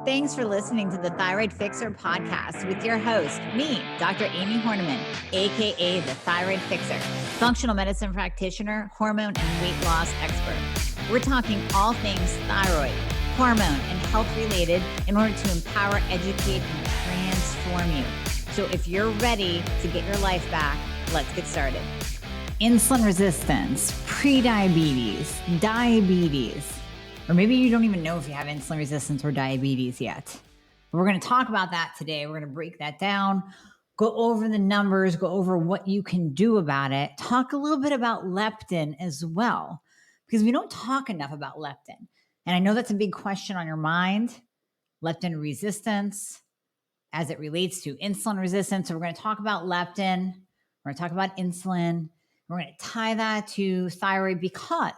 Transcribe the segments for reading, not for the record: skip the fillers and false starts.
Thanks for listening to the Thyroid Fixxr podcast with your host, me, Dr. Amie Hornaman, aka the Thyroid Fixxr, functional medicine practitioner, hormone and weight loss expert. We're talking all things thyroid, hormone, and health related in order to empower, educate, and transform you. So if you're ready to get your life back, let's get started. Insulin resistance, prediabetes, diabetes, or maybe you don't even know if you have insulin resistance or diabetes yet. But we're going to talk about that today. We're going to break that down, go over the numbers, go over what you can do about it, talk a little bit about leptin as well, because we don't talk enough about leptin. And I know that's a big question on your mind, leptin resistance as it relates to insulin resistance. So we're going to talk about leptin. We're going to talk about insulin. We're going to tie that to thyroid, because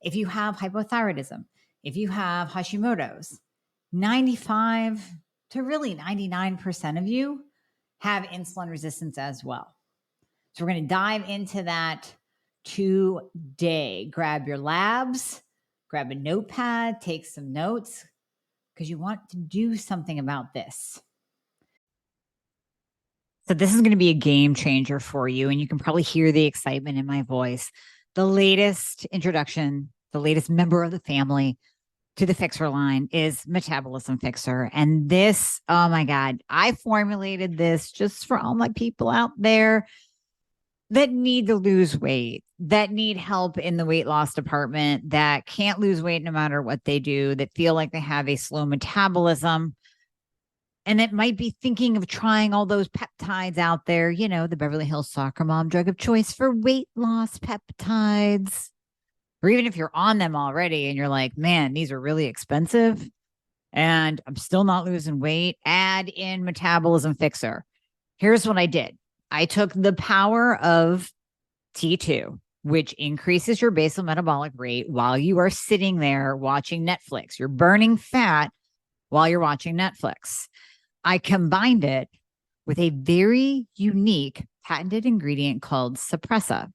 if you have hypothyroidism, if you have Hashimoto's, 95 to really 99% of you have insulin resistance as well. So we're going to dive into that today. Grab your labs, grab a notepad, take some notes, because you want to do something about this. So this is going to be a game changer for you, and you can probably hear the excitement in my voice. The latest introduction, the latest member of the family to the Fixxr line is Metabolism Fixxr. And this, oh my God, I formulated this just for all my people out there that need to lose weight, that need help in the weight loss department, that can't lose weight no matter what they do, that feel like they have a slow metabolism, and that might be thinking of trying all those peptides out there, you know, the Beverly Hills soccer mom drug of choice for weight loss peptides. Or even if you're on them already and you're like, man, these are really expensive and I'm still not losing weight, add in Metabolism Fixxr. Here's what I did. I took the power of T2, which increases your basal metabolic rate while you are sitting there watching Netflix. You're burning fat while you're watching Netflix. I combined it with a very unique patented ingredient called Suppressa.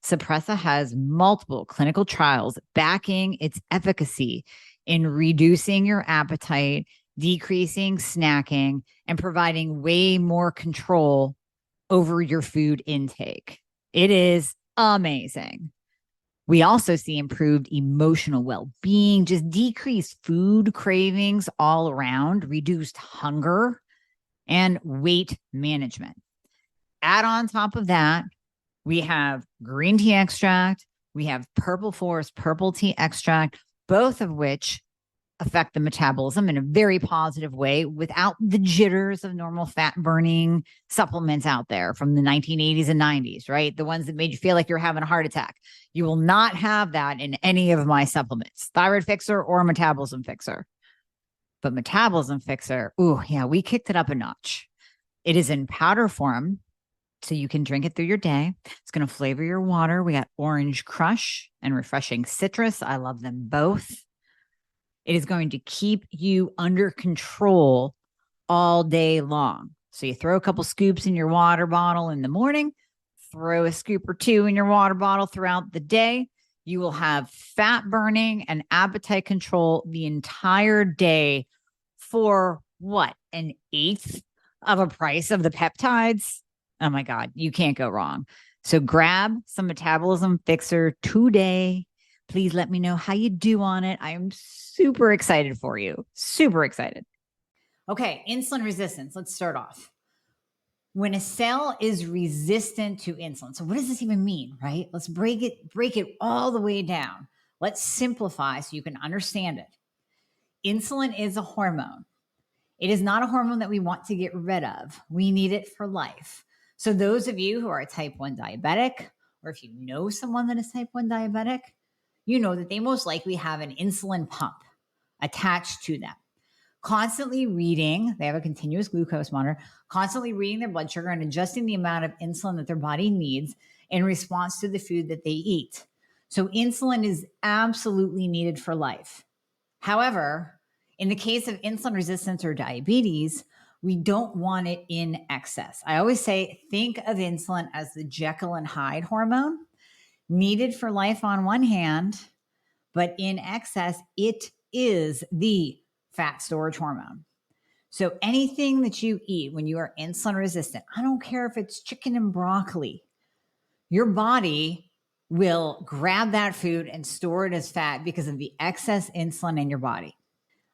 Suppressa has multiple clinical trials backing its efficacy in reducing your appetite, decreasing snacking, and providing way more control over your food intake. It is amazing. We also see improved emotional well-being, just decreased food cravings all around, reduced hunger, and weight management. Add on top of that, we have green tea extract, we have purple forest purple tea extract, both of which affect the metabolism in a very positive way without the jitters of normal fat burning supplements out there from the 1980s and 90s, right? The ones that made you feel like you're having a heart attack. You will not have that in any of my supplements, Thyroid Fixxr or Metabolism Fixxr. But Metabolism Fixxr, ooh, yeah, we kicked it up a notch. It is in powder form, so you can drink it through your day. It's going to flavor your water. We got orange crush and refreshing citrus. I love them both. It is going to keep you under control all day long. So you throw a couple scoops in your water bottle in the morning, throw a scoop or two in your water bottle throughout the day. You will have fat burning and appetite control the entire day for what? An eighth of a price of the peptides? Oh my God, you can't go wrong. So grab some Metabolism Fixxr today. Please let me know how you do on it. I am super excited for you. Super excited. Okay, insulin resistance. Let's start off. When a cell is resistant to insulin, so what does this even mean, right? Let's break it all the way down. Let's simplify so you can understand it. Insulin is a hormone. It is not a hormone that we want to get rid of. We need it for life. So those of you who are a type 1 diabetic, or if you know someone that is type 1 diabetic, you know that they most likely have an insulin pump attached to them. Constantly reading, they have a continuous glucose monitor, constantly reading their blood sugar and adjusting the amount of insulin that their body needs in response to the food that they eat. So insulin is absolutely needed for life. However, in the case of insulin resistance or diabetes, we don't want it in excess. I always say, think of insulin as the Jekyll and Hyde hormone, needed for life on one hand, but in excess, it is the fat storage hormone. So anything that you eat when you are insulin resistant, I don't care if it's chicken and broccoli, your body will grab that food and store it as fat because of the excess insulin in your body.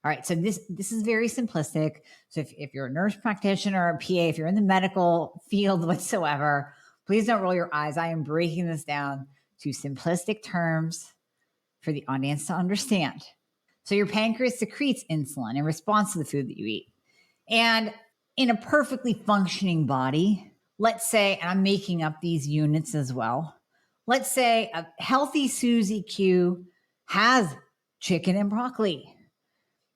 All right, so this is very simplistic. So if you're a nurse practitioner or a PA, if you're in the medical field whatsoever, please don't roll your eyes. I am breaking this down to simplistic terms for the audience to understand. So your pancreas secretes insulin in response to the food that you eat. And in a perfectly functioning body, let's say, and I'm making up these units as well, let's say a healthy Susie Q has chicken and broccoli.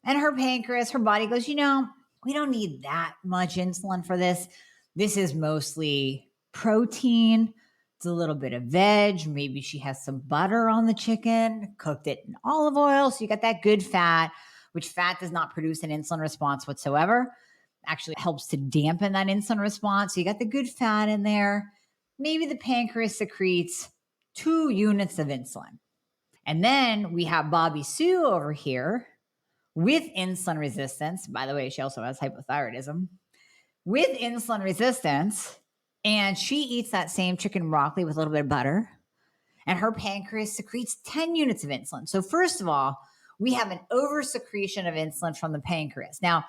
And her pancreas, her body goes, we don't need that much insulin for this. This is mostly protein. It's a little bit of veg. Maybe she has some butter on the chicken, cooked it in olive oil. So you got that good fat, which fat does not produce an insulin response whatsoever. Actually helps to dampen that insulin response. So you got the good fat in there. Maybe the pancreas secretes 2 units of insulin. And then we have Bobby Sue over here with insulin resistance. By the way, she also has hypothyroidism. With insulin resistance, and she eats that same chicken and broccoli with a little bit of butter, and her pancreas secretes 10 units of insulin. So first of all, we have an oversecretion of insulin from the pancreas. Now,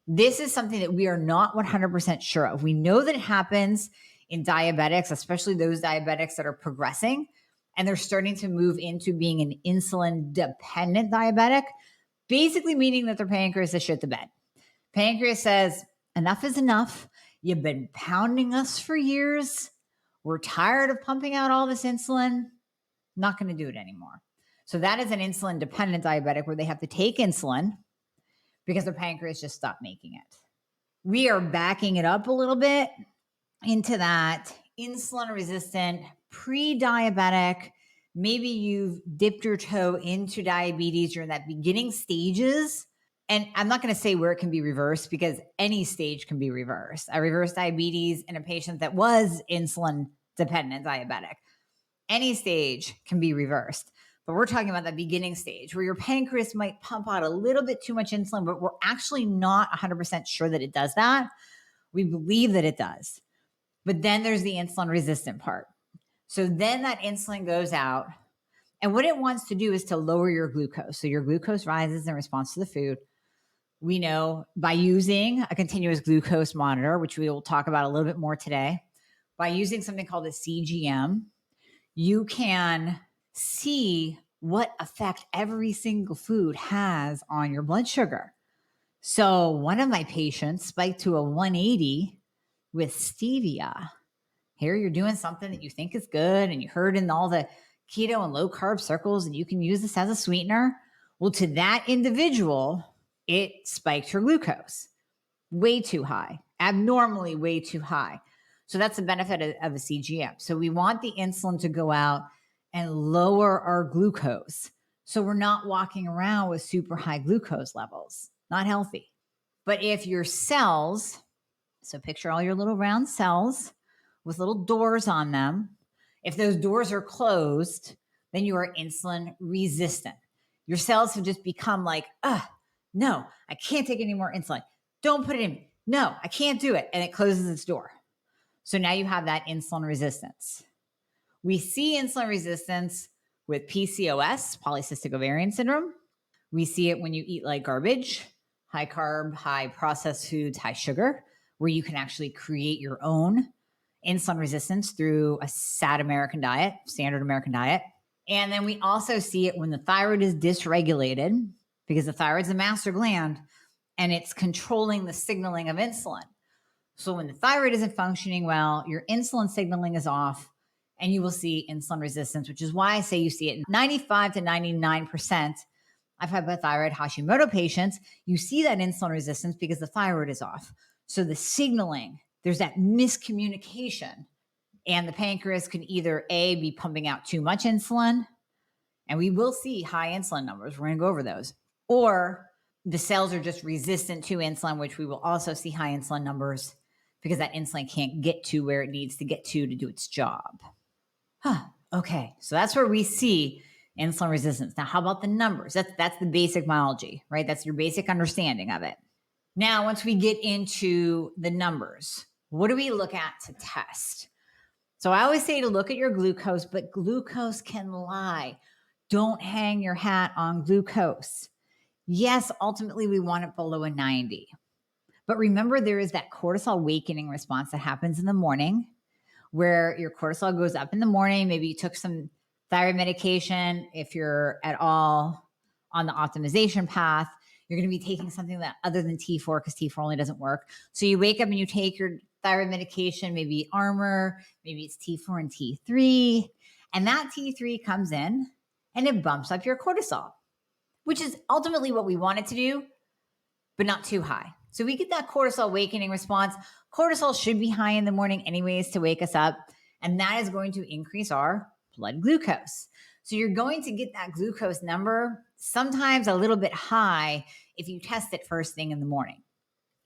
this is something that we are not 100% sure of. We know that it happens in diabetics, especially those diabetics that are progressing, and they're starting to move into being an insulin-dependent diabetic, basically meaning that their pancreas has shit the bed. Pancreas says, enough is enough. You've been pounding us for years. We're tired of pumping out all this insulin. Not going to do it anymore. So that is an insulin-dependent diabetic where they have to take insulin because their pancreas just stopped making it. We are backing it up a little bit into that insulin-resistant, pre-diabetic. Maybe you've dipped your toe into diabetes. You're in that beginning stages. And I'm not going to say where it can be reversed because any stage can be reversed. I reversed diabetes in a patient that was insulin-dependent diabetic. Any stage can be reversed. But we're talking about that beginning stage where your pancreas might pump out a little bit too much insulin, but we're actually not 100% sure that it does that. We believe that it does. But then there's the insulin resistant part. So then that insulin goes out, and what it wants to do is to lower your glucose. So your glucose rises in response to the food. We know by using a continuous glucose monitor, which we will talk about a little bit more today, by using something called a CGM, you can see what effect every single food has on your blood sugar. So one of my patients spiked to a 180 with stevia. Here you're doing something that you think is good and you heard in all the keto and low carb circles and you can use this as a sweetener. Well, to that individual, it spiked her glucose way too high, abnormally way too high. So that's the benefit of a CGM. So we want the insulin to go out and lower our glucose. So we're not walking around with super high glucose levels, not healthy. But if your cells, so picture all your little round cells with little doors on them. If those doors are closed, then you are insulin resistant. Your cells have just become like, no, I can't take any more insulin. Don't put it in. No, I can't do it. And it closes its door. So now you have that insulin resistance. We see insulin resistance with PCOS, polycystic ovarian syndrome. We see it when you eat like garbage, high carb, high processed foods, high sugar, where you can actually create your own insulin resistance through a SAD American diet, standard American diet. And then we also see it when the thyroid is dysregulated because the thyroid's a master gland and it's controlling the signaling of insulin. So when the thyroid isn't functioning well, your insulin signaling is off and you will see insulin resistance, which is why I say you see it in 95 to 99% of hypothyroid Hashimoto patients. You see that insulin resistance because the thyroid is off. So the signaling, there's that miscommunication, and the pancreas can either A, be pumping out too much insulin, and we will see high insulin numbers. We're going to go over those. Or the cells are just resistant to insulin, which we will also see high insulin numbers because that insulin can't get to where it needs to get to do its job. Okay, so that's where we see insulin resistance. Now, how about the numbers? That's the basic biology, right? That's your basic understanding of it. Now, once we get into the numbers, what do we look at to test? So I always say to look at your glucose, but glucose can lie. Don't hang your hat on glucose. Yes, ultimately we want it below a 90. But remember, there is that cortisol awakening response that happens in the morning where your cortisol goes up in the morning. Maybe you took some thyroid medication. If you're at all on the optimization path, you're going to be taking something that other than T4 because T4 only doesn't work. So you wake up and you take your thyroid medication, maybe Armor, maybe it's T4 and T3. And that T3 comes in and it bumps up your cortisol, which is ultimately what we want it to do, but not too high. So we get that cortisol awakening response. Cortisol should be high in the morning anyways to wake us up. And that is going to increase our blood glucose. So you're going to get that glucose number sometimes a little bit high if you test it first thing in the morning.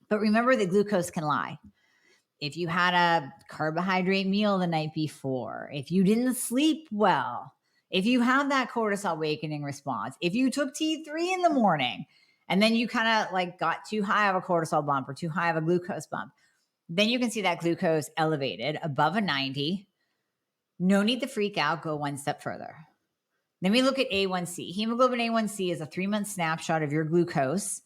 But remember that glucose can lie. If you had a carbohydrate meal the night before, if you didn't sleep well, if you had that cortisol awakening response, if you took T3 in the morning, and then you kind of like got too high of a cortisol bump or too high of a glucose bump, then you can see that glucose elevated above a 90. No need to freak out. Go one step further. Then we look at A1C. Hemoglobin A1C is a 3-month snapshot of your glucose,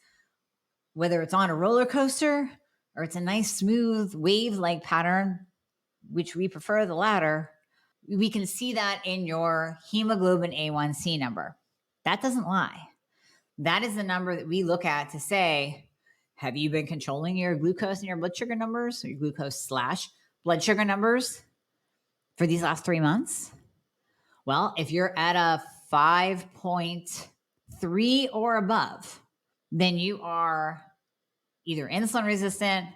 whether it's on a roller coaster or it's a nice smooth wave-like pattern, which we prefer the latter. We can see that in your hemoglobin A1C number. That doesn't lie. That is the number that we look at to say, have you been controlling your glucose and your blood sugar numbers, or your glucose / blood sugar numbers for these last 3 months? Well, if you're at a 5.3 or above, then you are either insulin resistant,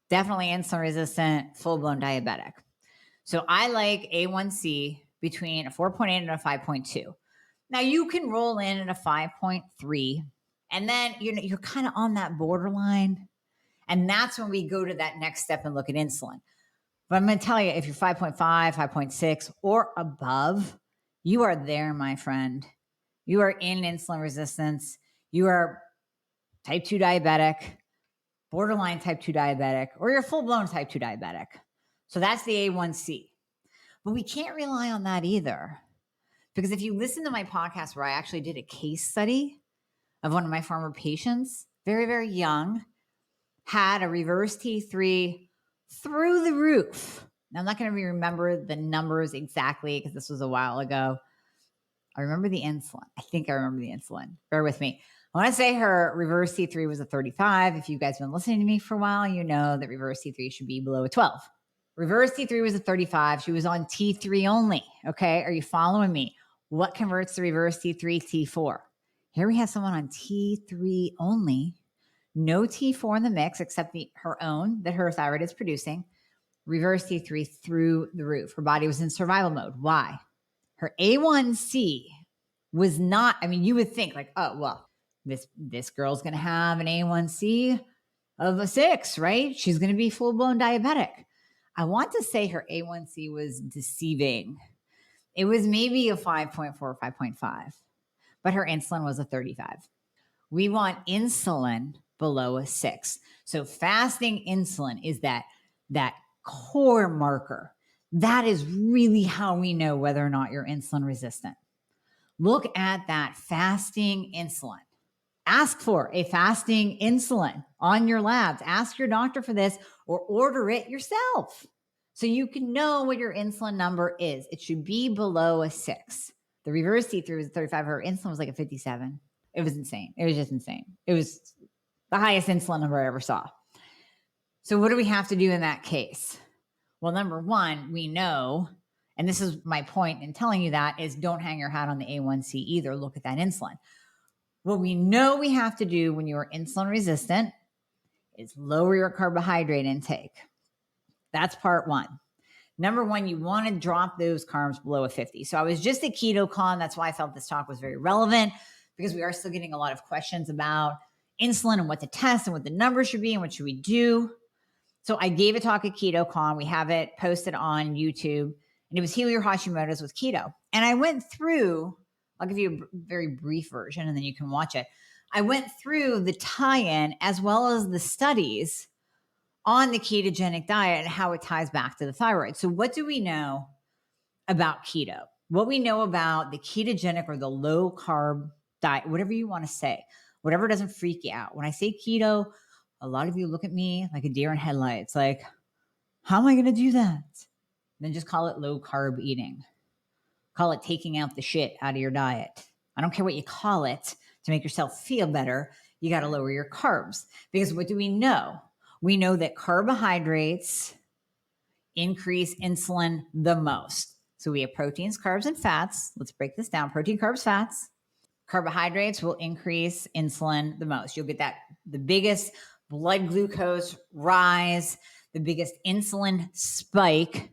definitely insulin resistant, full-blown diabetic. So I like A1C between a 4.8 and a 5.2. Now you can roll in at a 5.3, and then you're kind of on that borderline. And that's when we go to that next step and look at insulin. But I'm going to tell you, if you're 5.5, 5.6 or above, you are there, my friend. You are in insulin resistance. You are type 2 diabetic, borderline type 2 diabetic, or you're full-blown type 2 diabetic. So that's the A1C. But we can't rely on that either. Because if you listen to my podcast where I actually did a case study of one of my former patients, very, very young, had a reverse T3 through the roof. Now, I'm not going to remember the numbers exactly because this was a while ago. I remember the insulin. I think I remember the insulin. Bear with me. I want to say her reverse T3 was a 35. If you guys have been listening to me for a while, you know that reverse T3 should be below a 12. Reverse T3 was a 35. She was on T3 only. Okay. Are you following me? What converts the reverse T3 T4? Here we have someone on T3 only. No T4 in the mix except her own that her thyroid is producing. Reverse T3 through the roof. Her body was in survival mode. Why? Her A1C was not, I mean, you would think like, oh, well, this girl's going to have an A1C of a 6, right? She's going to be full-blown diabetic. I want to say her A1C was deceiving. It was maybe a 5.4 or 5.5, but her insulin was a 35. We want insulin below a 6. So fasting insulin is that core marker. That is really how we know whether or not you're insulin resistant. Look at that fasting insulin. Ask for a fasting insulin on your labs. Ask your doctor for this or order it yourself so you can know what your insulin number is. It should be below a 6. The reverse T3 was a 35. Her insulin was like a 57. It was insane. It was just insane. It was the highest insulin number I ever saw. So what do we have to do in that case? Well, number one, we know, and this is my point in telling you that, is don't hang your hat on the A1C either. Look at that insulin. What we know we have to do when you are insulin resistant is lower your carbohydrate intake. That's part one. Number one, you want to drop those carbs below a 50. So I was just at KetoCon. That's why I felt this talk was very relevant, because we are still getting a lot of questions about insulin and what to test and what the numbers should be and what should we do. So I gave a talk at KetoCon. We have it posted on YouTube, and it was Heal Your Hashimoto's with Keto. And I went through I'll give you a very brief version and then you can watch it. I went through the tie-in as well as the studies on the ketogenic diet and how it ties back to the thyroid. So what do we know about keto? What we know about the ketogenic or the low carb diet, whatever you want to say, whatever doesn't freak you out. When I say keto, a lot of you look at me like a deer in headlights, like, how am I going to do that? Then just call it low carb eating. Call it taking out the shit out of your diet. I don't care what you call it to make yourself feel better. You got to lower your carbs because what do we know? We know that carbohydrates increase insulin the most. So we have proteins, carbs, and fats. Let's break this down. Protein, carbs, fats. Carbohydrates will increase insulin the most. You'll get that the biggest blood glucose rise, the biggest insulin spike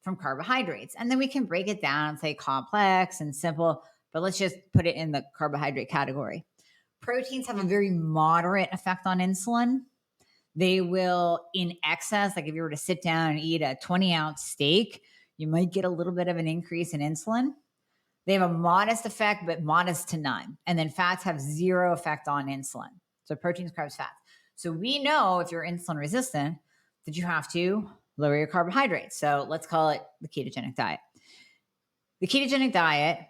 from carbohydrates. And then we can break it down and say complex and simple, but let's just put it in the carbohydrate category. Proteins have a very moderate effect on insulin. They will, in excess, like if you were to sit down and eat a 20-ounce steak, you might get a little bit of an increase in insulin. They have a modest effect, but modest to none. And then fats have zero effect on insulin. So proteins, carbs, fats. So we know if you're insulin resistant that you have to lower your carbohydrates. So let's call it the ketogenic diet. The ketogenic diet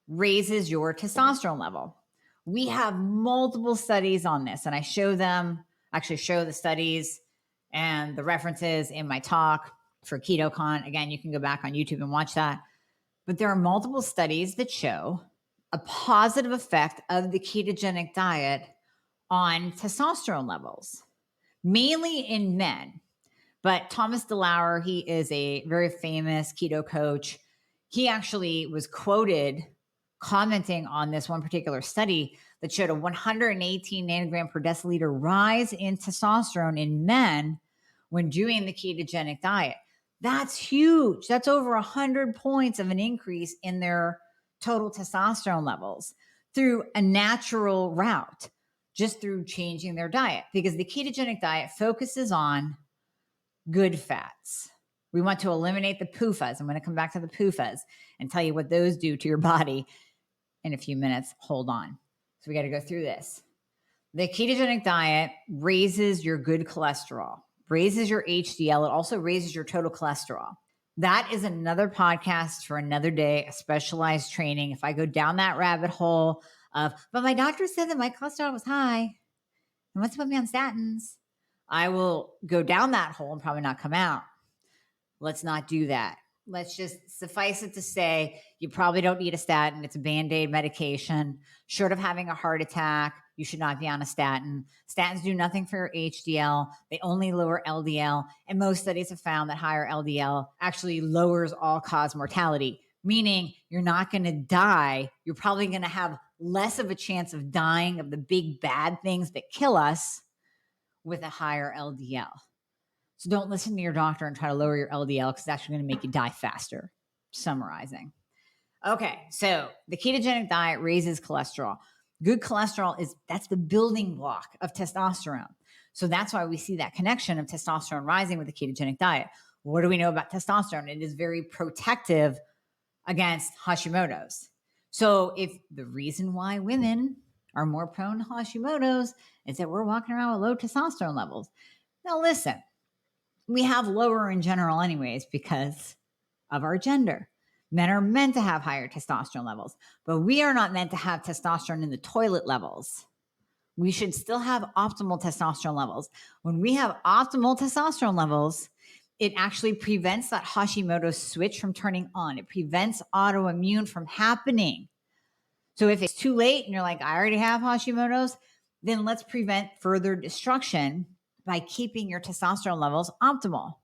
raises your testosterone level. We have multiple studies on this, and I show them, actually show the studies and the references in my talk for KetoCon. Again, you can go back on YouTube and watch that. But there are multiple studies that show a positive effect of the ketogenic diet on testosterone levels, mainly in men. But Thomas DeLauer, he is a very famous keto coach. He actually was quoted commenting on this one particular study that showed a 118 nanogram per deciliter rise in testosterone in men when doing the ketogenic diet. That's huge. That's over 100 points of an increase in their total testosterone levels through a natural route, just through changing their diet, because the ketogenic diet focuses on good fats. We want to eliminate the PUFAs. I'm going to come back to the PUFAs and tell you what those do to your body in a few minutes. Hold on. So we got to go through this. The ketogenic diet raises your good cholesterol, raises your HDL. It also raises your total cholesterol. That is another podcast for another day, a specialized training. If I go down that rabbit hole of, but my doctor said that my cholesterol was high and wants to put me on statins, I will go down that hole and probably not come out. Let's not do that. Let's just suffice it to say, you probably don't need a statin. It's a Band-Aid medication. Short of having a heart attack, you should not be on a statin. Statins do nothing for your HDL. They only lower LDL. And most studies have found that higher LDL actually lowers all-cause mortality, meaning you're not going to die. You're probably going to have less of a chance of dying of the big bad things that kill us with a higher LDL. So don't listen to your doctor and try to lower your LDL because it's actually going to make you die faster. Summarizing. Okay, so the ketogenic diet raises cholesterol. Good cholesterol that's the building block of testosterone. So that's why we see that connection of testosterone rising with the ketogenic diet. What do we know about testosterone? It is very protective against Hashimoto's. So if the reason why women are more prone to Hashimoto's is that we're walking around with low testosterone levels. Now listen, we have lower in general anyways because of our gender. Men are meant to have higher testosterone levels, but we are not meant to have testosterone in the toilet levels. We should still have optimal testosterone levels. When we have optimal testosterone levels, it actually prevents that Hashimoto switch from turning on. It prevents autoimmune from happening. So if it's too late and you're like, I already have Hashimoto's, then let's prevent further destruction by keeping your testosterone levels optimal.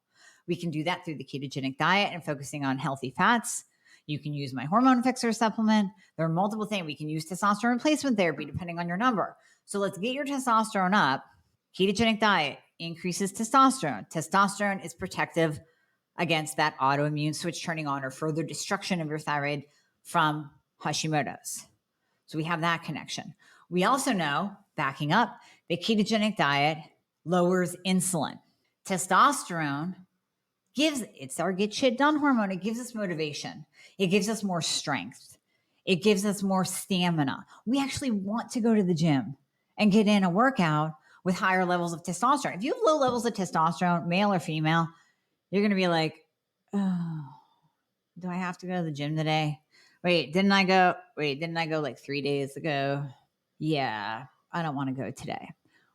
We can do that through the ketogenic diet and focusing on healthy fats. You can use my hormone Fixxr supplement. There are multiple things. We can use testosterone replacement therapy depending on your number. So let's get your testosterone up. Ketogenic diet increases testosterone. Testosterone is protective against that autoimmune switch turning on or further destruction of your thyroid from Hashimoto's. So we have that connection. We also know, backing up, the ketogenic diet lowers insulin. Testosterone it's our get shit done hormone. It gives us motivation. It gives us more strength. It gives us more stamina. We actually want to go to the gym and get in a workout with higher levels of testosterone. If you have low levels of testosterone, male or female, you're going to be like, oh, do I have to go to the gym today? Didn't I go like 3 days ago? Yeah, I don't want to go today.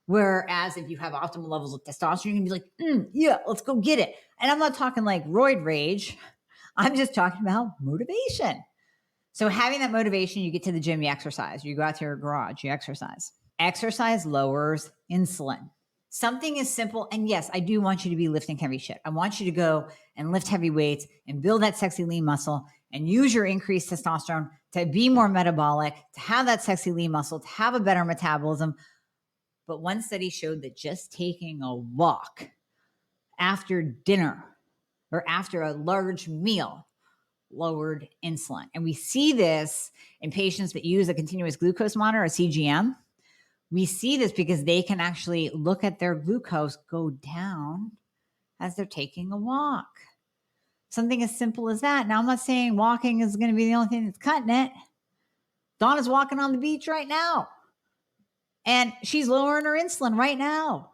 Whereas if you have optimal levels of testosterone, you can be like, yeah, let's go get it. And I'm not talking like roid rage. I'm just talking about motivation. So having that motivation, you get to the gym, you exercise. You go out to your garage, you exercise. Exercise lowers insulin. Something as simple, and yes, I do want you to be lifting heavy shit. I want you to go and lift heavy weights and build that sexy lean muscle and use your increased testosterone to be more metabolic, to have that sexy lean muscle, to have a better metabolism. But one study showed that just taking a walk after dinner or after a large meal lowered insulin. And we see this in patients that use a continuous glucose monitor, a CGM. We see this because they can actually look at their glucose go down as they're taking a walk. Something as simple as that. Now, I'm not saying walking is going to be the only thing that's cutting it. Donna's walking on the beach right now, and she's lowering her insulin right now.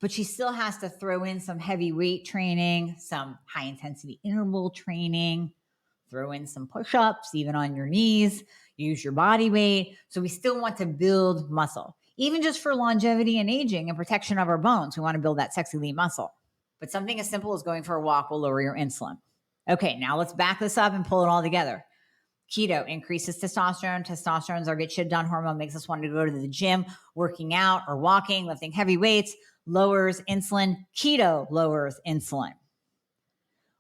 But she still has to throw in some heavy weight training, some high intensity interval training, throw in some push-ups, even on your knees, use your body weight. So we still want to build muscle, even just for longevity and aging and protection of our bones. We want to build that sexy lean muscle. But something as simple as going for a walk will lower your insulin. Okay, now let's back this up and pull it all together. Keto increases testosterone. Testosterone is our get shit done hormone, makes us want to go to the gym, working out or walking, lifting heavy weights, lowers insulin. Keto lowers insulin.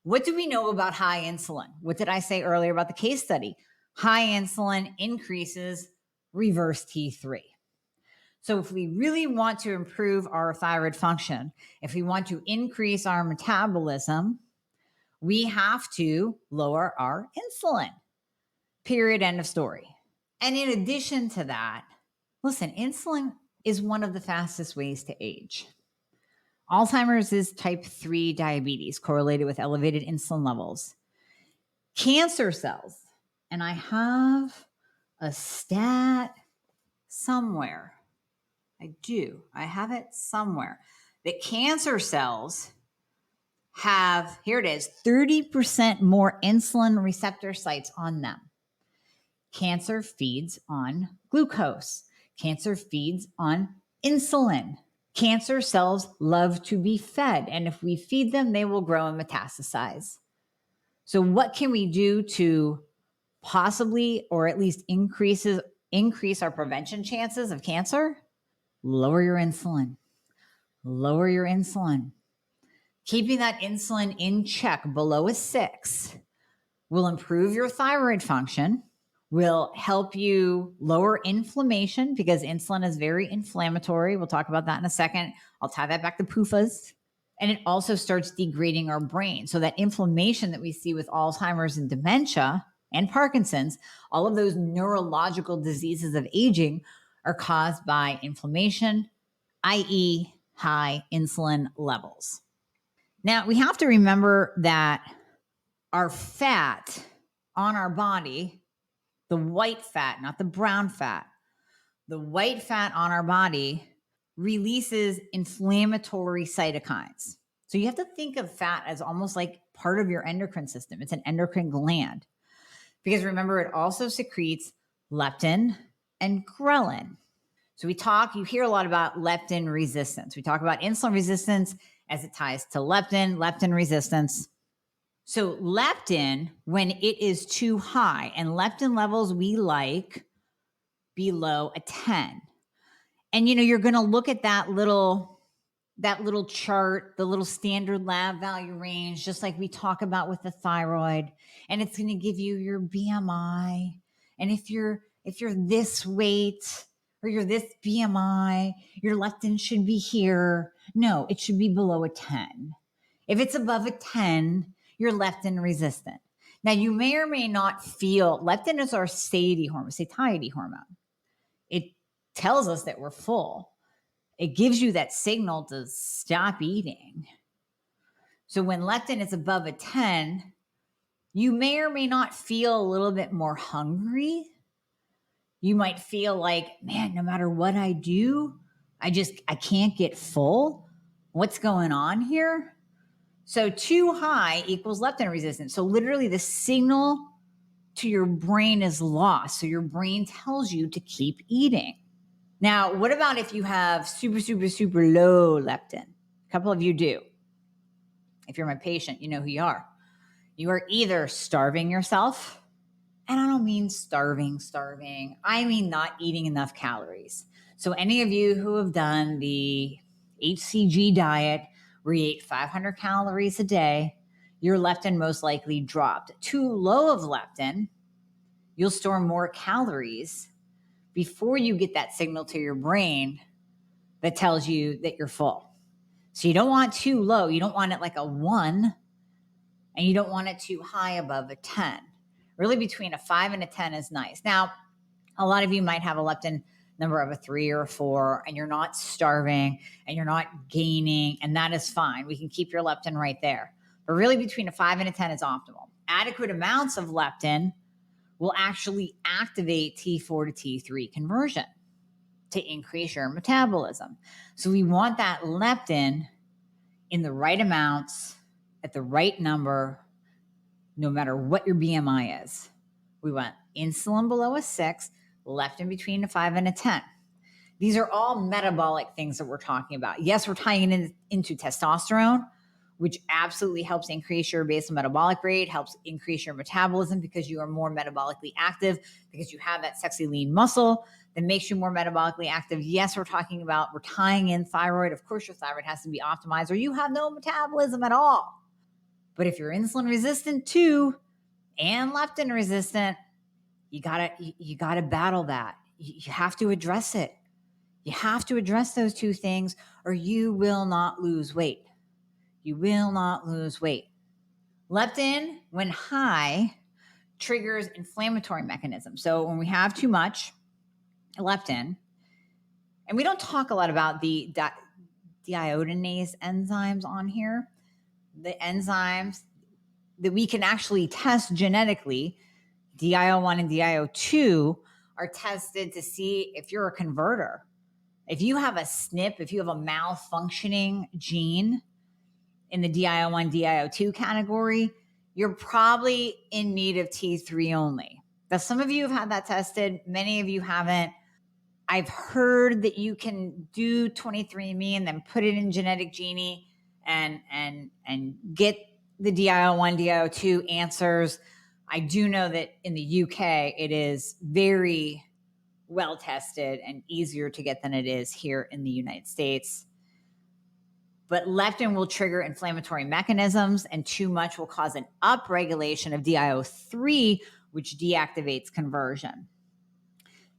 What do we know about high insulin? What did I say earlier about the case study? High insulin increases reverse T3. So if we really want to improve our thyroid function, if we want to increase our metabolism, we have to lower our insulin. Period. End of story. And in addition to that, listen, insulin is one of the fastest ways to age. Alzheimer's is type 3 diabetes correlated with elevated insulin levels. Cancer cells, and I have a stat somewhere. I have it somewhere. That cancer cells have, here it is, 30% more insulin receptor sites on them. Cancer feeds on glucose. Cancer feeds on insulin. Cancer cells love to be fed, and if we feed them, they will grow and metastasize. So what can we do to possibly, or at least increase our prevention chances of cancer? Lower your insulin. Lower your insulin. Keeping that insulin in check below a 6 will improve your thyroid function, will help you lower inflammation because insulin is very inflammatory. We'll talk about that in a second. I'll tie that back to PUFAs. And it also starts degrading our brain. So that inflammation that we see with Alzheimer's and dementia and Parkinson's, all of those neurological diseases of aging are caused by inflammation, i.e. high insulin levels. Now, we have to remember that our fat on our body, the white fat, not the brown fat, the white fat on our body releases inflammatory cytokines. So you have to think of fat as almost like part of your endocrine system. It's an endocrine gland. Because remember, it also secretes leptin and ghrelin. So you hear a lot about leptin resistance. We talk about insulin resistance as it ties to leptin resistance. So leptin, when it is too high, and leptin levels we like below a 10. And you're going to look at that little chart, the little standard lab value range, just like we talk about with the thyroid, and it's going to give you your BMI. And if you're this weight or you're this BMI, your leptin should be here. No, it should be below a 10. If it's above a 10, you're leptin resistant. Now, you may or may not feel, leptin is our satiety hormone. It tells us that we're full. It gives you that signal to stop eating. So when leptin is above a 10, You may or may not feel a little bit more hungry. You might feel like, man, no matter what I do, I can't get full. What's going on here? So too high equals leptin resistance. So literally the signal to your brain is lost. So your brain tells you to keep eating. Now, what about if you have super, super, super low leptin? A couple of you do. If you're my patient, you know who you are. You are either starving yourself, and I don't mean starving. I mean not eating enough calories. So any of you who have done the HCG diet where you ate 500 calories a day, your leptin most likely dropped. Too low of leptin, you'll store more calories before you get that signal to your brain that tells you that you're full. So you don't want too low. You don't want it like a 1, and you don't want it too high above a 10. Really between a 5 and a 10 is nice. Now, a lot of you might have a leptin number of a 3 or a 4, and you're not starving and you're not gaining, and that is fine. We can keep your leptin right there. But really between a 5 and a 10 is optimal. Adequate amounts of leptin will actually activate T4 to T3 conversion to increase your metabolism. So we want that leptin in the right amounts at the right number, no matter what your BMI is. We want insulin below a 6, leptin between a 5 and a 10. These are all metabolic things that we're talking about. Yes, we're tying it into testosterone, which absolutely helps increase your basal metabolic rate, helps increase your metabolism because you are more metabolically active, because you have that sexy lean muscle that makes you more metabolically active. Yes, we're tying in thyroid. Of course, your thyroid has to be optimized or you have no metabolism at all. But if you're insulin resistant too and leptin resistant, you gotta battle that. You have to address it. You have to address those two things or you will not lose weight. You will not lose weight. Leptin, when high, triggers inflammatory mechanisms. So when we have too much leptin, and we don't talk a lot about the deiodinase enzymes on here, the enzymes that we can actually test genetically, DIO1 and DIO2 are tested to see if you're a converter. If you have a SNP, if you have a malfunctioning gene in the DIO1, DIO2 category, you're probably in need of T3 only. Now, some of you have had that tested. Many of you haven't. I've heard that you can do 23andMe and then put it in Genetic Genie and get the DIO1, DIO2 answers. I do know that in the UK, it is very well tested and easier to get than it is here in the United States. But leptin will trigger inflammatory mechanisms, and too much will cause an upregulation of DIO3, which deactivates conversion.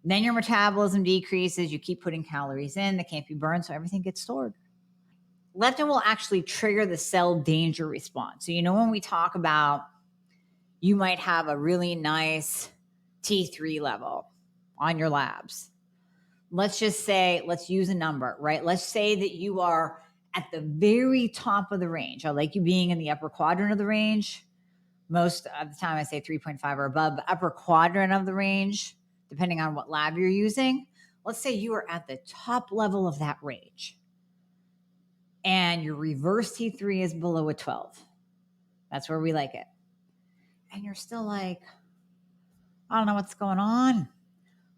Then your metabolism decreases. You keep putting calories in that can't be burned, so everything gets stored. Leptin will actually trigger the cell danger response. So, when we talk about you might have a really nice T3 level on your labs. Let's just say, let's use a number, right? Let's say that you are at the very top of the range. I like you being in the upper quadrant of the range. Most of the time I say 3.5 or above, but upper quadrant of the range, depending on what lab you're using. Let's say you are at the top level of that range and your reverse T3 is below a 12. That's where we like it. And you're still like, I don't know what's going on.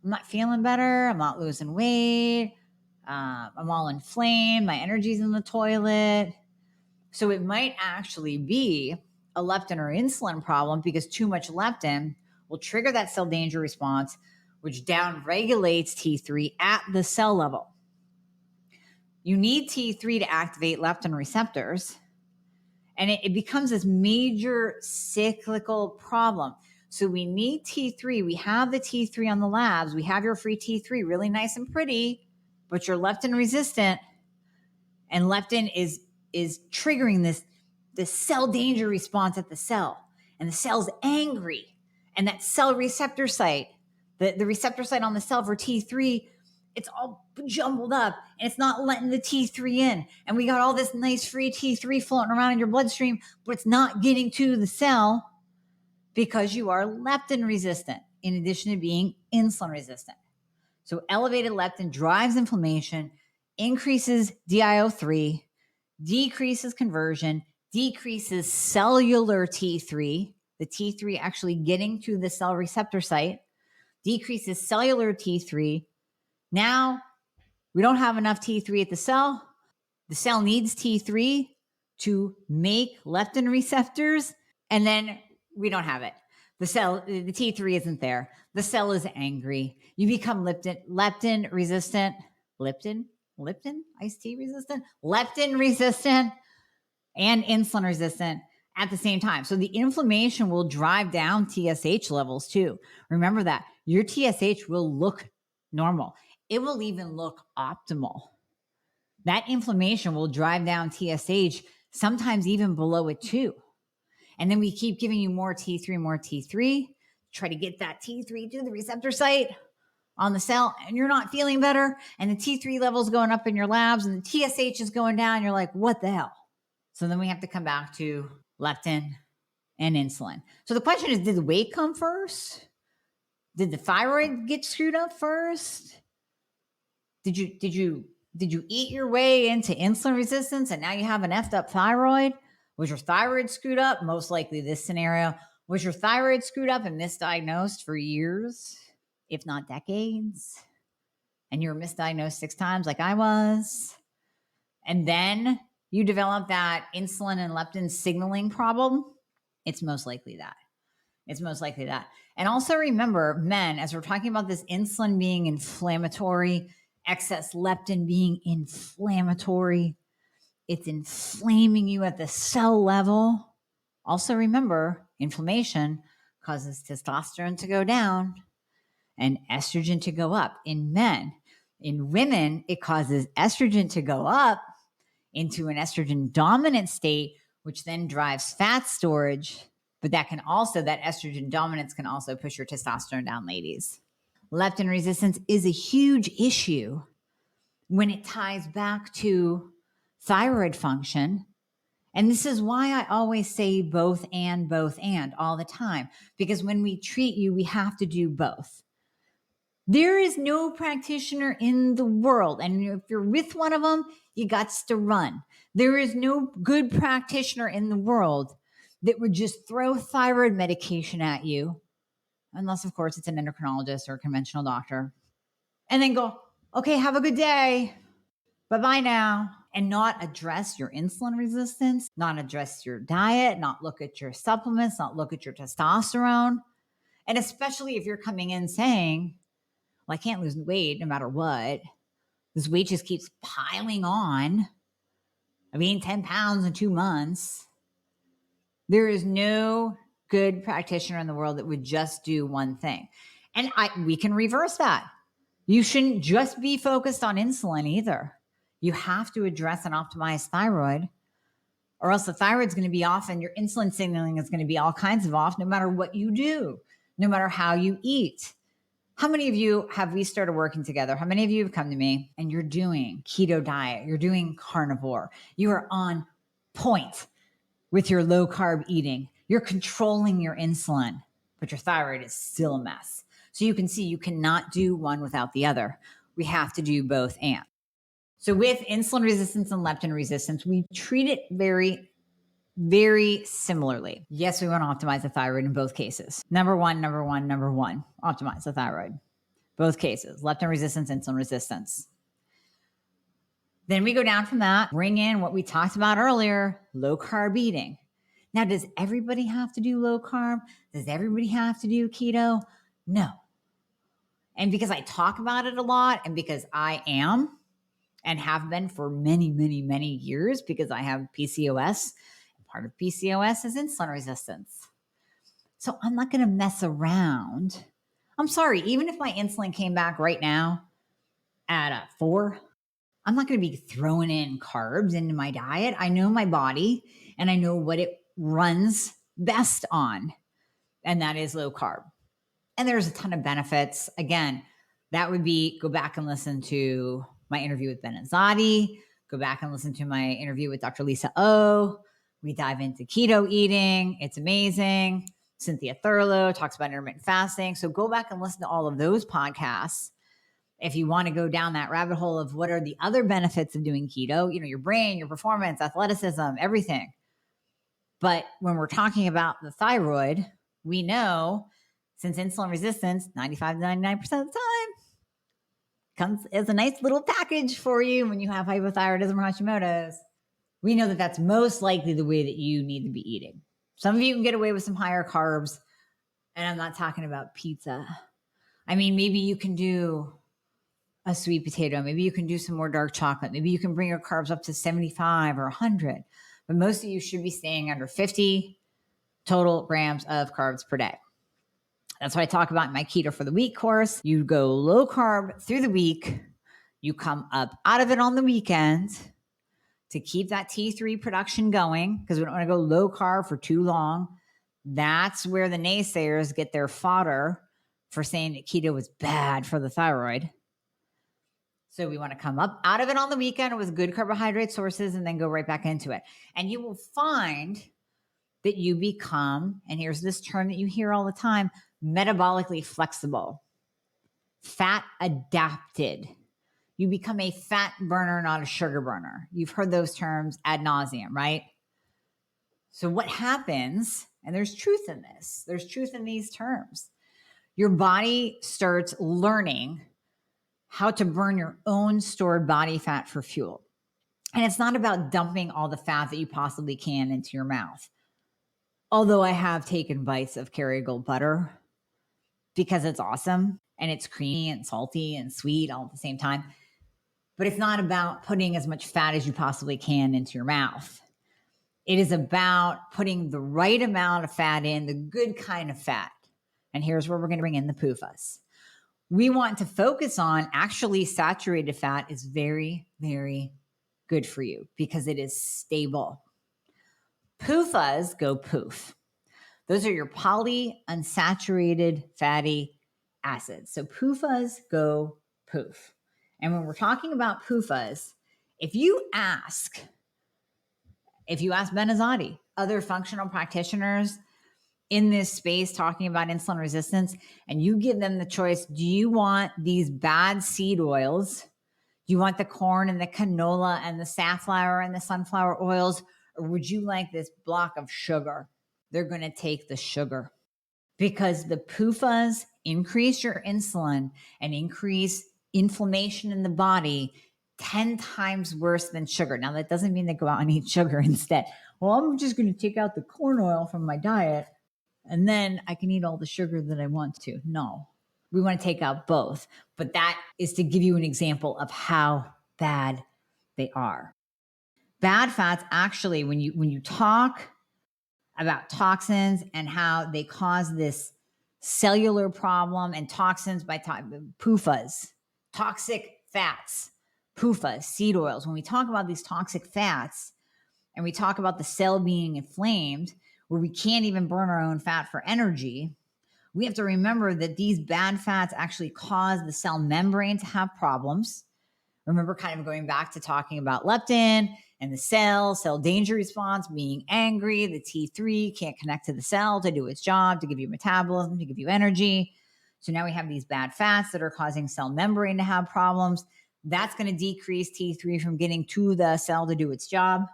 I'm not feeling better. I'm not losing weight. I'm all inflamed. My energy's in the toilet. So it might actually be a leptin or insulin problem because too much leptin will trigger that cell danger response, which downregulates T3 at the cell level. You need T3 to activate leptin receptors, and it becomes this major cyclical problem. So we need T3. We have the T3 on the labs. We have your free T3, really nice and pretty, but you're leptin resistant, and leptin is triggering this cell danger response at the cell, and the cell's angry, and that cell receptor site, the receptor site on the cell for T3, it's all jumbled up and it's not letting the T3 in. And we got all this nice free T3 floating around in your bloodstream, but it's not getting to the cell because you are leptin resistant in addition to being insulin resistant. So elevated leptin drives inflammation, increases DIO3, decreases conversion, decreases cellular T3, the T3 actually getting to the cell receptor site, decreases cellular T3. Now we don't have enough T3 at the cell. The cell needs T3 to make leptin receptors, and then we don't have it. The T3 isn't there. The cell is angry. You become leptin resistant, leptin iced tea resistant, leptin resistant, and insulin resistant at the same time. So the inflammation will drive down TSH levels too. Remember that your TSH will look normal. It will even look optimal. That inflammation will drive down TSH, sometimes even below it too. And then we keep giving you more T3, try to get that T3 to the receptor site on the cell, and you're not feeling better. And the T3 level's going up in your labs and the TSH is going down. You're like, what the hell? So then we have to come back to leptin and insulin. So the question is, did the weight come first? Did the thyroid get screwed up first? Did you eat your way into insulin resistance and now you have an effed up thyroid? Was your thyroid screwed up? Most likely this scenario. Was your thyroid screwed up and misdiagnosed for years, if not decades? And you were misdiagnosed 6 times like I was. And then you develop that insulin and leptin signaling problem. It's most likely that. It's most likely that. And also remember, men, as we're talking about this insulin being inflammatory, excess leptin being inflammatory, it's inflaming you at the cell level. Also remember, inflammation causes testosterone to go down and estrogen to go up in men. In women, it causes estrogen to go up into an estrogen dominant state, which then drives fat storage. But that estrogen dominance can also push your testosterone down, ladies. Leptin resistance is a huge issue when it ties back to thyroid function. And this is why I always say both and all the time, because when we treat you, we have to do both. There is no practitioner in the world, and if you're with one of them, you got to run. There is no good practitioner in the world that would just throw thyroid medication at you, unless, of course, it's an endocrinologist or a conventional doctor, and then go, okay, have a good day. Bye-bye now. And not address your insulin resistance, not address your diet, not look at your supplements, not look at your testosterone. And especially if you're coming in saying, well, I can't lose weight no matter what. This weight just keeps piling on. I've gained 10 pounds in 2 months. There is no good practitioner in the world that would just do one thing. And we can reverse that. You shouldn't just be focused on insulin either. You have to address and optimize thyroid, or else the thyroid's going to be off and your insulin signaling is going to be all kinds of off no matter what you do, no matter how you eat. How many of you have we started working together? How many of you have come to me and you're doing keto diet, you're doing carnivore, you are on point with your low carb eating, you're controlling your insulin, but your thyroid is still a mess. So you can see you cannot do one without the other. We have to do both and. So with insulin resistance and leptin resistance, we treat it very, very similarly. Yes, we want to optimize the thyroid in both cases. Number one, optimize the thyroid. Both cases, leptin resistance, insulin resistance. Then we go down from that, bring in what we talked about earlier, low carb eating. Now, does everybody have to do low carb? Does everybody have to do keto? No. And because I talk about it a lot, and because I am and have been for many, many, many years, because I have PCOS, and part of PCOS is insulin resistance. So I'm not going to mess around. I'm sorry, even if my insulin came back right now at a 4, I'm not going to be throwing in carbs into my diet. I know my body and I know what it runs best on, and that is low carb. And there's a ton of benefits. Again, that would be go back and listen to my interview with Ben Azadi, go back and listen to my interview with Dr. Lisa O. We dive into keto eating. It's amazing. Cynthia Thurlow talks about intermittent fasting. So go back and listen to all of those podcasts if you want to go down that rabbit hole of what are the other benefits of doing keto, your brain, your performance, athleticism, everything. But when we're talking about the thyroid, we know since insulin resistance, 95 to 99% of the time, comes as a nice little package for you when you have hypothyroidism or Hashimoto's. We know that that's most likely the way that you need to be eating. Some of you can get away with some higher carbs, and I'm not talking about pizza. I mean, maybe you can do a sweet potato. Maybe you can do some more dark chocolate. Maybe you can bring your carbs up to 75 or 100. But most of you should be staying under 50 total grams of carbs per day. That's what I talk about in my Keto for the Week course. You go low carb through the week. You come up out of it on the weekend to keep that T3 production going, because we don't want to go low carb for too long. That's where the naysayers get their fodder for saying that keto was bad for the thyroid. So we want to come up out of it on the weekend with good carbohydrate sources and then go right back into it. And you will find that you become, and here's this term that you hear all the time, metabolically flexible, fat adapted. You become a fat burner, not a sugar burner. You've heard those terms ad nauseum, right? So what happens, and there's truth in this, there's truth in these terms. Your body starts learning how to burn your own stored body fat for fuel. And it's not about dumping all the fat that you possibly can into your mouth. Although I have taken bites of Kerrygold butter because it's awesome and it's creamy and salty and sweet all at the same time. But it's not about putting as much fat as you possibly can into your mouth. It is about putting the right amount of fat in, the good kind of fat. And here's where we're going to bring in the PUFAs. We want to focus on actually saturated fat is very, very good for you because it is stable. PUFAs go poof. Those are your polyunsaturated fatty acids. So PUFAs go poof. And when we're talking about PUFAs, if you ask Benazati, other functional practitioners in this space talking about insulin resistance, and you give them the choice, do you want these bad seed oils? Do you want the corn and the canola and the safflower and the sunflower oils? Or would you like this block of sugar? They're going to take the sugar because the PUFAs increase your insulin and increase inflammation in the body 10 times worse than sugar. Now, that doesn't mean they go out and eat sugar instead. Well, I'm just going to take out the corn oil from my diet and then I can eat all the sugar that I want to. No, we want to take out both. But that is to give you an example of how bad they are. Bad fats, actually, when you talk about toxins and how they cause this cellular problem and toxins by PUFAs, toxic fats, PUFAs, seed oils. When we talk about these toxic fats and we talk about the cell being inflamed, where we can't even burn our own fat for energy, we have to remember that these bad fats actually cause the cell membrane to have problems. Remember, kind of going back to talking about leptin and the cell danger response, being angry, the T3 can't connect to the cell to do its job, to give you metabolism, to give you energy. So now we have these bad fats that are causing cell membrane to have problems. That's going to decrease T3 from getting to the cell to do its job.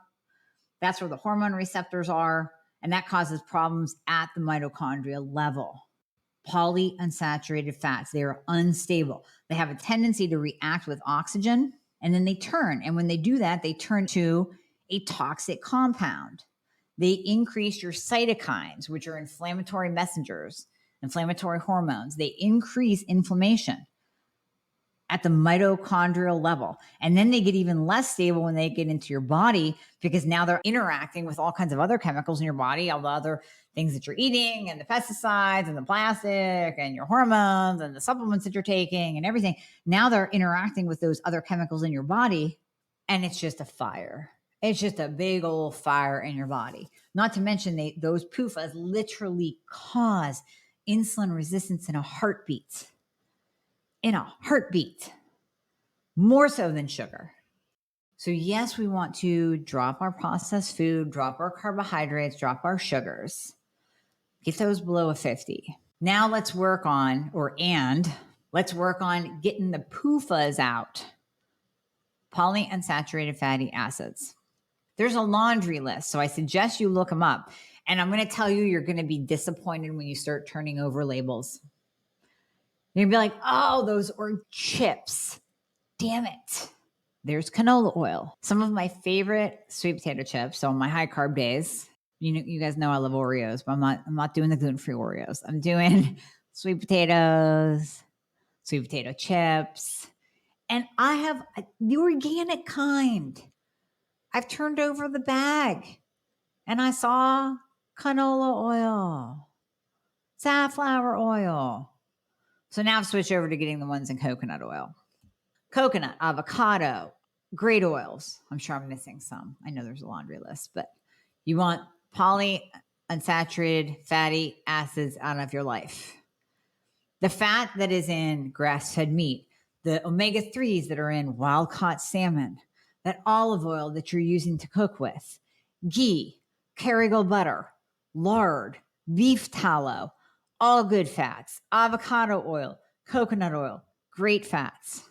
That's where the hormone receptors are, and that causes problems at the mitochondrial level. Polyunsaturated fats, they are unstable. They have a tendency to react with oxygen, and then they turn. And when they do that, they turn to a toxic compound. They increase your cytokines, which are inflammatory messengers, inflammatory hormones. They increase inflammation at the mitochondrial level. And then they get even less stable when they get into your body because now they're interacting with all kinds of other chemicals in your body, all the other things that you're eating and the pesticides and the plastic and your hormones and the supplements that you're taking and everything. Now they're interacting with those other chemicals in your body and it's just a fire. It's just a big old fire in your body. Not to mention those PUFAs literally cause insulin resistance in a heartbeat. More so than sugar. So yes, we want to drop our processed food, drop our carbohydrates, drop our sugars. Get those below a 50. Now let's work on, let's work on getting the PUFAs out. Polyunsaturated fatty acids. There's a laundry list, so I suggest you look them up. And I'm going to tell you, you're going to be disappointed when you start turning over labels. You're going to be like, oh, those are chips. Damn it. There's canola oil. Some of my favorite sweet potato chips. So on my high carb days, you guys know I love Oreos, but I'm not doing the gluten-free Oreos. I'm doing sweet potatoes, sweet potato chips. And I have the organic kind. I've turned over the bag and I saw canola oil, safflower oil. So now I've switched over to getting the ones in coconut oil. Coconut, avocado, great oils. I'm sure I'm missing some. I know there's a laundry list, but you want polyunsaturated fatty acids out of your life. The fat that is in grass-fed meat, the omega-3s that are in wild-caught salmon, that olive oil that you're using to cook with, ghee, Kerrygold butter, lard, beef tallow, all good fats, avocado oil, coconut oil, great fats.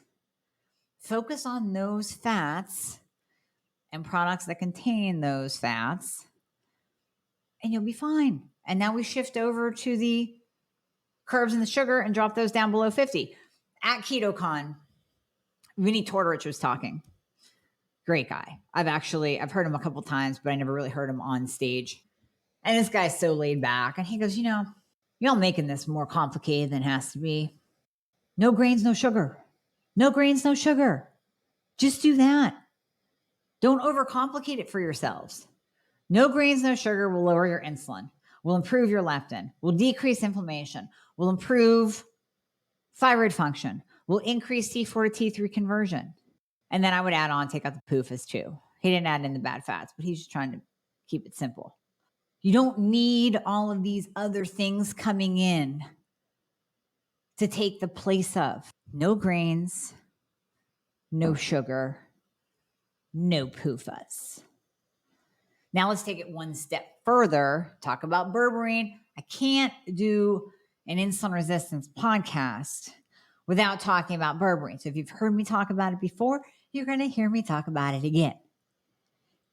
Focus on those fats and products that contain those fats, and you'll be fine. And now we shift over to the carbs and the sugar and drop those down below 50. At KetoCon, Vinny Tortorich was talking. Great guy. I've heard him a couple times, but I never really heard him on stage. And this guy's so laid back. And he goes, y'all making this more complicated than it has to be. No grains, no sugar. No grains, no sugar. Just do that. Don't overcomplicate it for yourselves. No grains, no sugar will lower your insulin, will improve your leptin, will decrease inflammation, will improve thyroid function, will increase T4 to T3 conversion. And then I would add on, take out the PUFAs too. He didn't add in the bad fats, but he's just trying to keep it simple. You don't need all of these other things coming in to take the place of no grains, no sugar, no PUFAs. Now let's take it one step further, talk about berberine. I can't do an insulin resistance podcast without talking about berberine. So if you've heard me talk about it before, you're going to hear me talk about it again.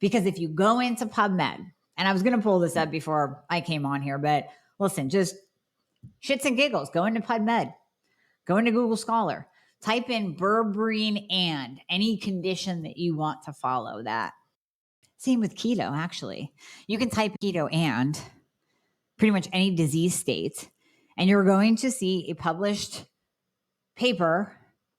Because if you go into PubMed, and I was going to pull this up before I came on here, but listen, just shits and giggles, go into PubMed, go into Google Scholar, type in berberine and any condition that you want to follow that. Same with keto, actually. You can type keto and pretty much any disease state, and you're going to see a published paper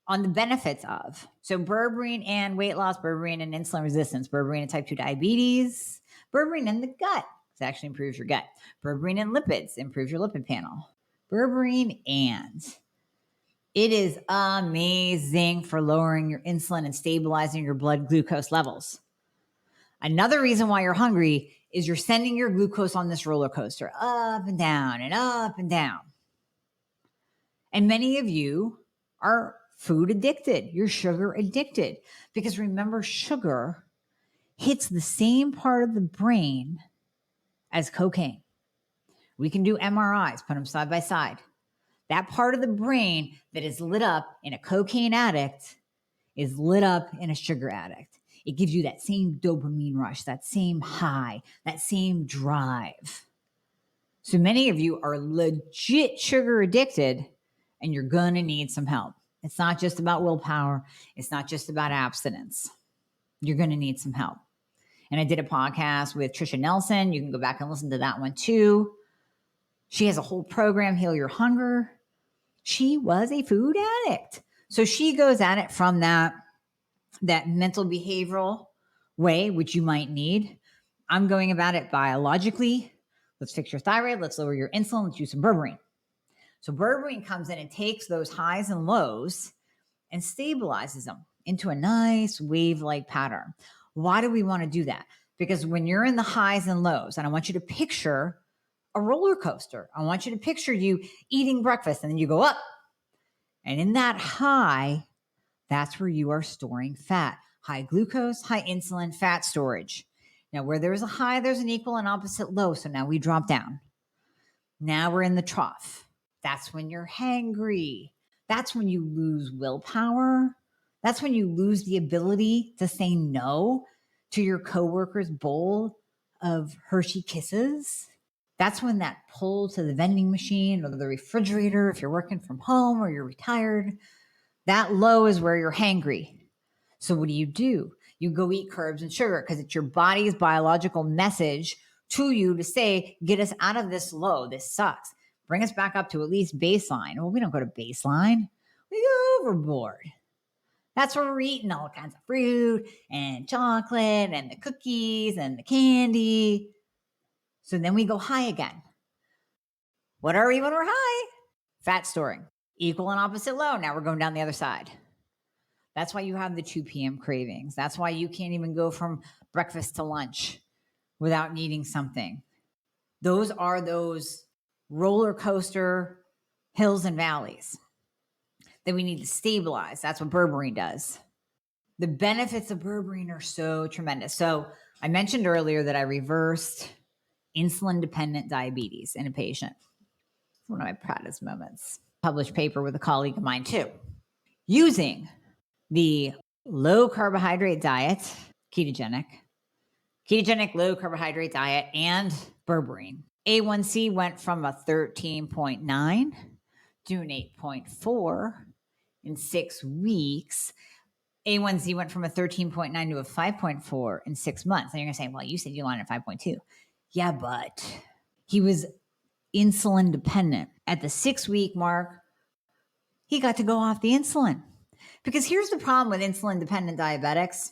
on the benefits of. So berberine and weight loss, berberine and insulin resistance, berberine and type 2 diabetes, berberine in the gut. It actually improves your gut. Berberine and lipids, improves your lipid panel. Berberine and it is amazing for lowering your insulin and stabilizing your blood glucose levels. Another reason why you're hungry is you're sending your glucose on this roller coaster up and down and up and down. And many of you are food addicted. You're sugar addicted because remember, sugar hits the same part of the brain as cocaine. We can do MRIs, put them side by side. That part of the brain that is lit up in a cocaine addict is lit up in a sugar addict. It gives you that same dopamine rush, that same high, that same drive. So many of you are legit sugar addicted and you're going to need some help. It's not just about willpower. It's not just about abstinence. You're going to need some help. And I did a podcast with Trisha Nelson. You can go back and listen to that one too. She has a whole program, Heal Your Hunger. She was a food addict. So she goes at it from that mental behavioral way, which you might need. I'm going about it biologically. Let's fix your thyroid. Let's lower your insulin. Let's use some berberine. So berberine comes in and takes those highs and lows and stabilizes them into a nice wave-like pattern. Why do we want to do that? Because when you're in the highs and lows, and I want you to picture a roller coaster. I want you to picture you eating breakfast and then you go up. And in that high, that's where you are storing fat. High glucose, high insulin, fat storage. Now, where there's a high, there's an equal and opposite low. So now we drop down. Now we're in the trough. That's when you're hangry. That's when you lose willpower. That's when you lose the ability to say no to your coworker's bowl of Hershey Kisses. That's when that pull to the vending machine or the refrigerator, if you're working from home or you're retired, that low is where you're hangry. So what do? You go eat carbs and sugar because it's your body's biological message to you to say, get us out of this low. This sucks. Bring us back up to at least baseline. Well, we don't go to baseline. We go overboard. That's where we're eating all kinds of fruit and chocolate and the cookies and the candy. So then we go high again. What are we when we're high? Fat storing. Equal and opposite low. Now we're going down the other side. That's why you have the 2 p.m. cravings. That's why you can't even go from breakfast to lunch without needing something. Those are those roller coaster hills and valleys that we need to stabilize. That's what berberine does. The benefits of berberine are so tremendous. So I mentioned earlier that I reversed insulin-dependent diabetes in a patient. It's one of my proudest moments. Published paper with a colleague of mine too. Using the low carbohydrate diet, ketogenic low carbohydrate diet, and berberine. A1C went from a 13.9 to an 8.4 in 6 weeks. A1C went from a 13.9 to a 5.4 in 6 months. And you're going to say, well, you said you wanted a 5.2. Yeah, but he was insulin dependent. At the 6-week mark, he got to go off the insulin. Because here's the problem with insulin-dependent diabetics.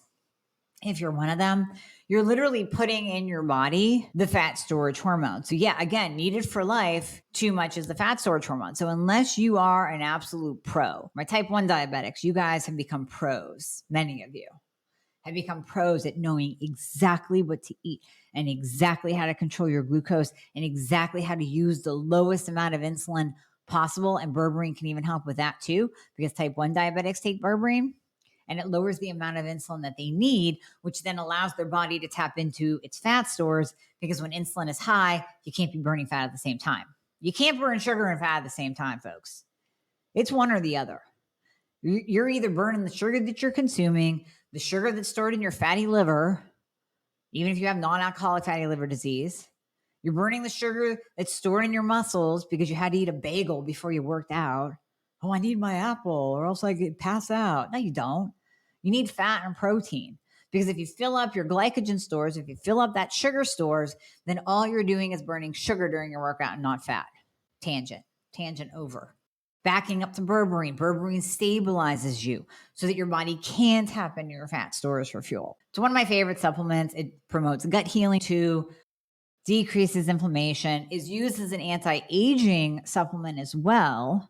If you're one of them, you're literally putting in your body the fat storage hormone. So yeah, again, needed for life, too much is the fat storage hormone. So unless you are an absolute pro, my type 1 diabetics, you guys have become pros. Many of you have become pros at knowing exactly what to eat and exactly how to control your glucose and exactly how to use the lowest amount of insulin possible. And berberine can even help with that too, because type 1 diabetics take berberine and it lowers the amount of insulin that they need, which then allows their body to tap into its fat stores, because when insulin is high, you can't be burning fat at the same time. You can't burn sugar and fat at the same time, folks. It's one or the other. You're either burning the sugar that you're consuming, the sugar that's stored in your fatty liver, even if you have non-alcoholic fatty liver disease. You're burning the sugar that's stored in your muscles because you had to eat a bagel before you worked out. Oh, I need my apple or else I could pass out. No, you don't. You need fat and protein, because if you fill up your glycogen stores, if you fill up that sugar stores, then all you're doing is burning sugar during your workout and not fat. Tangent over. Backing up to berberine. Berberine stabilizes you so that your body can tap into your fat stores for fuel. It's one of my favorite supplements. It promotes gut healing too, decreases inflammation, is used as an anti-aging supplement as well,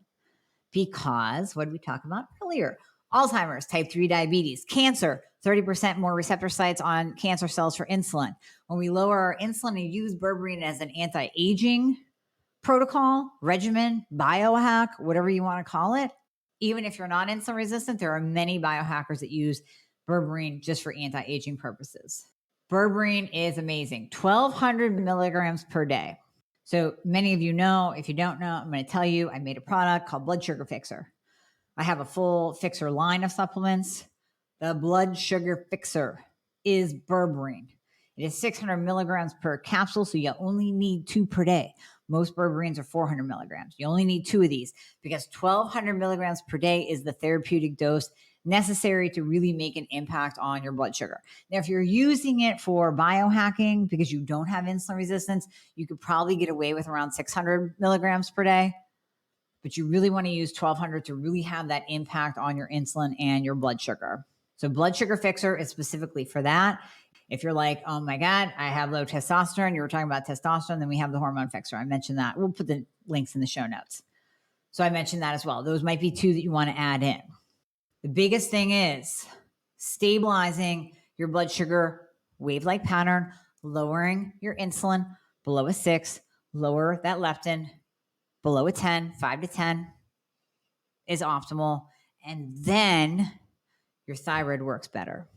because what did we talk about earlier? Alzheimer's, type 3 diabetes, cancer, 30% more receptor sites on cancer cells for insulin. When we lower our insulin and use berberine as an anti-aging protocol, regimen, biohack, whatever you want to call it, even if you're not insulin resistant, there are many biohackers that use berberine just for anti-aging purposes. Berberine is amazing. 1,200 milligrams per day. So many of you know. If you don't know, I'm going to tell you, I made a product called Blood Sugar Fixxr. I have a full Fixxr line of supplements. The Blood Sugar Fixxr is berberine. It is 600 milligrams per capsule, so you only need 2 per day. Most berberines are 400 milligrams. You only need 2 of these because 1,200 milligrams per day is the therapeutic dose necessary to really make an impact on your blood sugar. Now, if you're using it for biohacking because you don't have insulin resistance, you could probably get away with around 600 milligrams per day, but you really want to use 1,200 to really have that impact on your insulin and your blood sugar. So Blood Sugar Fixxr is specifically for that. If you're like, oh my God, I have low testosterone, you were talking about testosterone, then we have the Hormone Fixxr. I mentioned that. We'll put the links in the show notes. So I mentioned that as well. Those might be 2 that you want to add in. The biggest thing is stabilizing your blood sugar wave-like pattern, lowering your insulin below a 6, lower that leptin below a 10, 5 to 10 is optimal. And then your thyroid works better.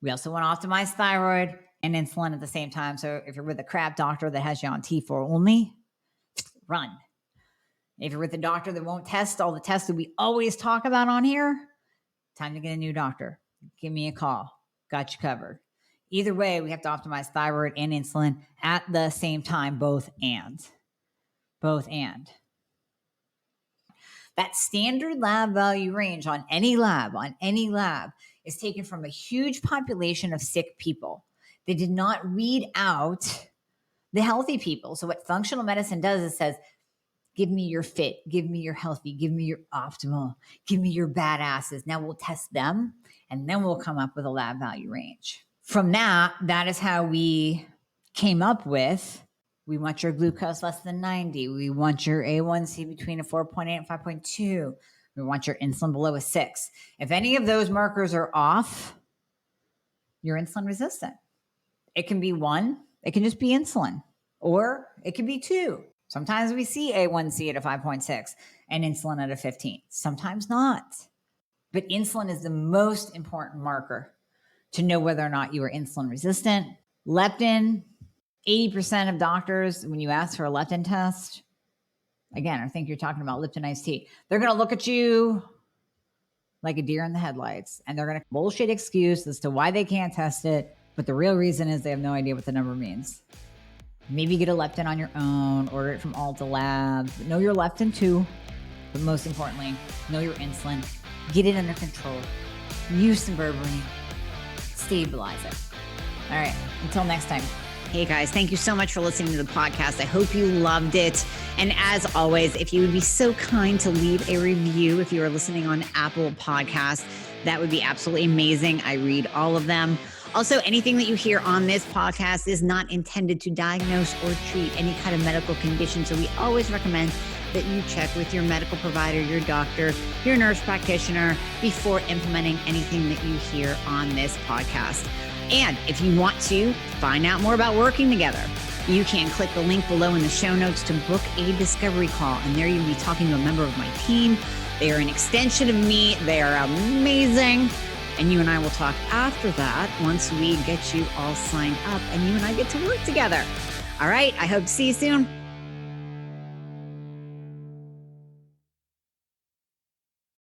We also want to optimize thyroid and insulin at the same time. So if you're with a crap doctor that has you on T4 only, run. If you're with a doctor that won't test all the tests that we always talk about on here, time to get a new doctor. Give me a call. Got you covered. Either way, we have to optimize thyroid and insulin at the same time, both and. That standard lab value range on any lab is taken from a huge population of sick people. They did not weed out the healthy people. So what functional medicine does is says, give me your fit, give me your healthy, give me your optimal, give me your badasses. Now we'll test them and then we'll come up with a lab value range. From that is how we came up with, we want your glucose less than 90. We want your A1C between a 4.8 and 5.2. We want your insulin below a 6. If any of those markers are off, you're insulin resistant. It can be 1. It can just be insulin. Or it can be 2. Sometimes we see A1C at a 5.6 and insulin at a 15. Sometimes not. But insulin is the most important marker to know whether or not you are insulin resistant. Leptin, 80% of doctors, when you ask for a leptin test, again, I think you're talking about Lipton iced tea, they're going to look at you like a deer in the headlights, and they're going to bullshit excuse as to why they can't test it. But the real reason is they have no idea what the number means. Maybe get a leptin on your own, order it from Alta Labs. Know your leptin too, but most importantly, know your insulin. Get it under control. Use some berberine. Stabilize it. All right, until next time. Hey guys, thank you so much for listening to the podcast. I hope you loved it. And as always, if you would be so kind to leave a review if you are listening on Apple Podcasts, that would be absolutely amazing. I read all of them. Also, anything that you hear on this podcast is not intended to diagnose or treat any kind of medical condition. So we always recommend that you check with your medical provider, your doctor, your nurse practitioner before implementing anything that you hear on this podcast. And if you want to find out more about working together, you can click the link below in the show notes to book a discovery call. And there you'll be talking to a member of my team. They are an extension of me. They are amazing. And you and I will talk after that once we get you all signed up and you and I get to work together. All right. I hope to see you soon.